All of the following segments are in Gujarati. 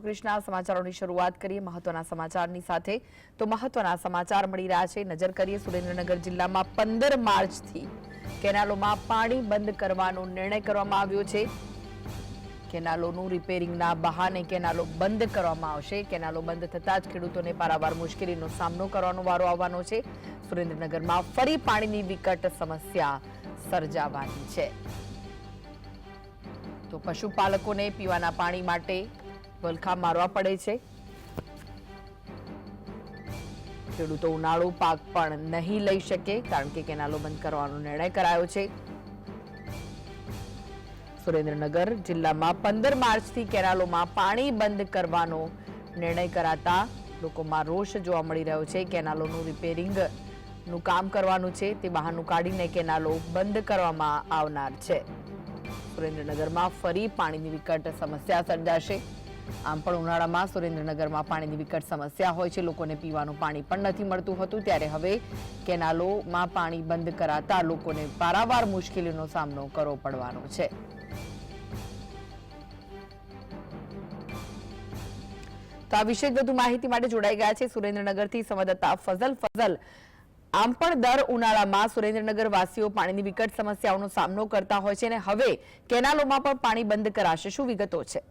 કૃષ્ણા સમાચારોની શરૂઆત કરીએ મહત્વના સમાચારની સાથે તો મહત્વના સમાચાર મળી રહ્યા છે નજર કરીએ સુરેન્દ્રનગર જિલ્લામાં 15 માર્ચથી કેનાલોમાં પાણી બંધ કરવાનો નિર્ણય કરવામાં આવ્યો છે કેનાલોનું રિપેરિંગના બહાને કેનાલો બંધ કરવામાં આવશે કેનાલો બંધ થતાં જ ખેડૂતોને પારાવાર મુશ્કેલીનો સામનો કરવાનો વારો આવવાનો છે સુરેન્દ્રનગરમાં ફરી પાણીની વિકટ સમસ્યા સર્જાવાની છે તો પશુપાલકોને પીવાના પાણી માટે વલખા મારવા પડે છે ખેડૂતો ઉનાળુ પાક પણ નહીં લઈ શકે કારણ કે કેનાલો બંધ કરવાનો નિર્ણય કરાયો છે સુરેન્દ્રનગર જિલ્લામાં 15 માર્ચથી કેનાલોમાં પાણી બંધ કરવાનો નિર્ણય કરાતા લોકોમાં રોષ જોવા મળી રહ્યો છે કેનાલોનું રિપેરિંગનું કામ કરવાનું છે તે બહાનું કાઢીને કેનાલો બંધ કરવામાં આવનાર છે સુરેન્દ્રનગરમાં ફરી પાણીની વિકટ સમસ્યા સર્જાશે આમ પણ ઉનાળામાં સુરેન્દ્રનગરમાં પાણીની વિકટ સમસ્યા હોય છે લોકોને પીવાનું પાણી પણ નથી મળતું હતું ત્યારે હવે કેનાલોમાં પાણી બંધ કરાતા લોકોને પારાવાર મુશ્કેલીનો સામનો કરવો પડવાનો છે તો આ વિશે વધુ માહિતી માટે જોડાઈ ગયા છે સુરેન્દ્રનગરથી સંવાદદાતા ફઝલ આમ પણ દર ઉનાળામાં સુરેન્દ્રનગર વાસીઓ પાણીની વિકટ સમસ્યાઓનો સામનો કરતા હોય છે અને હવે કેનાલોમાં પણ પાણી બંધ કરાશે શું વિગતો છે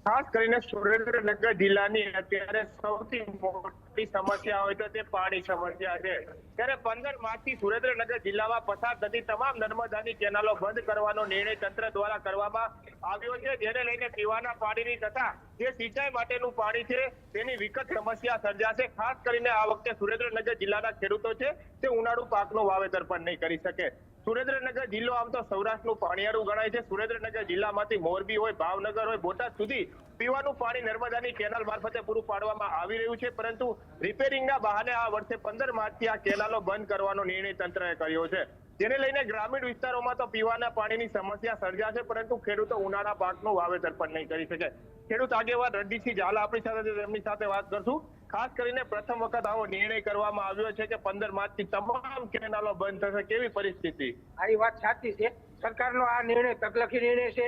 ખાસ કરીને સુરેન્દ્રનગર જિલ્લાની અત્યારે સૌથી મોટી સમસ્યા હોય તો તે પાણી સમસ્યા છે ત્યારે 15 માર્ચથી સુરેન્દ્રનગર જિલ્લામાં પસાર થતી તમામ નર્મદાની કેનાલો બંધ કરવાનો નિર્ણય તંત્ર દ્વારા કરવામાં આવ્યો છે જેને લઈને પીવાના પાણીની તથા જે સિંચાઈ માટેનું પાણી છે તેની વિકટ સમસ્યા સર્જાશે ખાસ કરીને આ વખતે સુરેન્દ્રનગર જિલ્લાના ખેડૂતો છે તે ઉનાળુ પાકનું વાવેતર પણ નહીં કરી શકે સુરેન્દ્રનગર જિલ્લો આમ તો સૌરાષ્ટ્રનું પાણીયારું ગણાય છે સુરેન્દ્રનગર જિલ્લામાંથી મોરબી હોય ભાવનગર હોય બોટાદ સુધી પીવાનું પાણી નર્મદાની કેનાલ મારફતે પૂરું પાડવામાં આવી રહ્યું છે પરંતુ રિપેરિંગના બહાને આ વર્ષે 15 માર્ચથી આ કેનાલો બંધ કરવાનો નિર્ણય તંત્રએ કર્યો છે જેને લઈને ગ્રામીણ વિસ્તારોમાં તો પીવાના પાણીની સમસ્યા સર્જાશે પરંતુ ખેડૂતો ઉનાળા પાકનું વાવેતર પણ નહીં કરી શકે ખેડૂત આગેવાન રણજીતસિંહ ઝાલા આપણી સાથે તેમની સાથે વાત કરશું ખાસ કરીને પ્રથમ વખત આવો નિર્ણય કરવામાં આવ્યો છે કે 15 માર્ચથી તમામ કેનાલો બંધ થશે કેવી પરિસ્થિતિ આ વાત સાચી છે સરકારનો આ નિર્ણય તકલખી નિર્ણય છે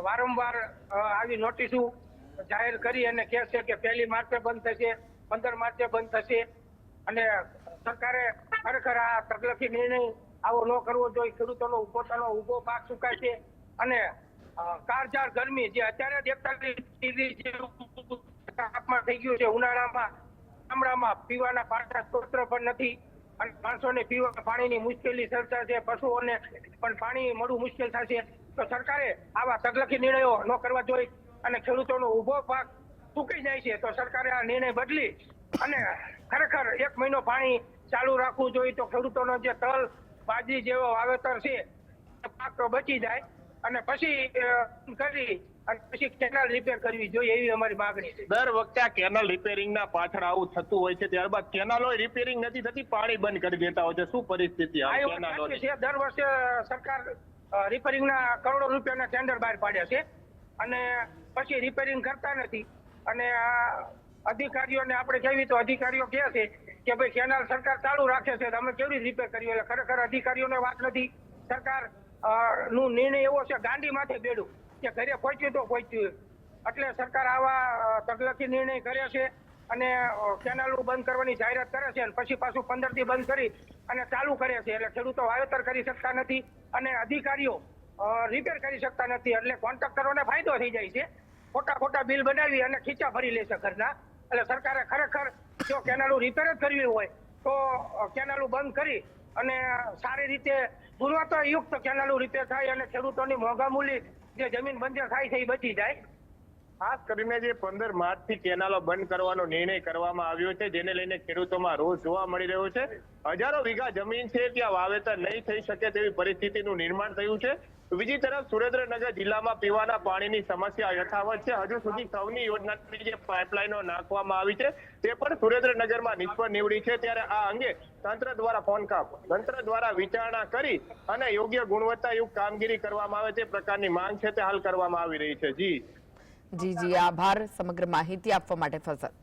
વારંવાર આવી નોટિસો જાહેર કરી અને કહે છે કે 1 માર્ચે બંધ થશે 15 માર્ચે બંધ થશે અને સરકારે ખરેખર આ તકલખી નિર્ણય આવો ન કરવો જોઈએ ખેડૂતોનો પોતાનો ઉભો પાક સુકાય છે અને કાળઝાળ ગરમી જે અત્યારે 41 ડિગ્રી જેવું તાપમાન થઈ ગયું છે ઉનાળામાં ગામડામાં પીવાના પાણીના સ્ત્રોત પણ નથી અને માણસોને પીવા પાણીની મુશ્કેલી સર્જાશે પશુઓને પણ પાણી મળવું મુશ્કેલ થશે તો સરકારે આવા તકલખી નિર્ણયો ન કરવા જોઈએ અને ખેડૂતોનો ઉભો પાક સુકાઈ જાય છે તો સરકારે આ નિર્ણય બદલી અને ખરેખર 1 મહિનો પાણી ચાલુ રાખવું જોઈએ તો ખેડૂતોનો જે તલ બાજરી જેવો વાવેતર છે પાક બચી જાય અને પછી કરી અને પછી કેનાલ રિપેર કરવી જોઈએ એવી અમારી માંગણી છે દર વખતે આ કેનાલ રિપેરિંગના પાછળ આવું થતું હોય છે ત્યારબાદ કેનાલો રિપેરિંગ નથી થતી પાણી બંધ કરી દેતા હોય છે શું પરિસ્થિતિ છે દર વર્ષે સરકાર રિપેરિંગના કરોડો રૂપિયાના ટેન્ડર બહાર પાડ્યા છે અને પછી રિપેરિંગ કરતા નથી અને અધિકારીઓને આપણે કહેવી તો અધિકારીઓ કહે છે કે ભાઈ કેનાલ સરકાર ચાલુ રાખે છે અમે કેવી રિપેર કરીએ એટલે ખરેખર અધિકારીઓને વાત નથી સરકાર નું નિર્ણય એવો છે ગાંડી માથે બેડું કે ઘરે પહોંચ્યું તો પહોંચ્યું એટલે સરકાર આવા તકલખી નિર્ણય કરે છે અને કેનાલો બંધ કરવાની જાહેરાત કરે છે અને પછી પાછું 15 થી બંધ કરી અને ચાલુ કરે છે એટલે ખેડૂતો વાવેતર કરી શકતા નથી અને અધિકારીઓ રિપેર કરી શકતા નથી એટલે કોન્ટ્રાક્ટરોને ફાયદો થઈ જાય છે ખોટા બિલ બનાવી અને ખીચા ભરી લે છે ઘરના એટલે સરકારે ખરેખર જો કેનાલો રિપેર જ કરવી હોય તો કેનાલો બંધ કરી અને સારી રીતે ગુણવત્તાયુક્ત કેનાલો રિપેર થાય અને ખેડૂતોની મોંઘા મૂલ્ય જે જમીન બંજર થાય છે એ બચી જાય ખાસ કરીને જે 15 માર્ચથી કેનાલો બંધ કરવાનો નિર્ણય કરવામાં આવ્યો છે જેને લઈને ખેડૂતોમાં રોષ જોવા મળી રહ્યો છે હજારો વીઘા જમીન છે ત્યાં વાવેતર નહીં થઈ શકે તેવી પરિસ્થિતિનું નિર્માણ થયું છે બીજી તરફ સુરેન્દ્રનગર જિલ્લામાં પીવાના પાણીની સમસ્યા યથાવત છે હજુ સુધી સૌની યોજનાની જે પાઇપલાઇનો નાખવામાં આવી છે તે પણ સુરેન્દ્રનગરમાં નિષ્ફળ નીવડી છે ત્યારે આ અંગે તંત્ર દ્વારા વિચારણા કરી અને યોગ્ય ગુણવત્તાયુક્ત કામગીરી કરવામાં આવે તે પ્રકારની માંગ છે તે હાલ કરવામાં આવી રહી છે જી આભાર સમગ્ર માહિતી આપવા માટે ફઝલ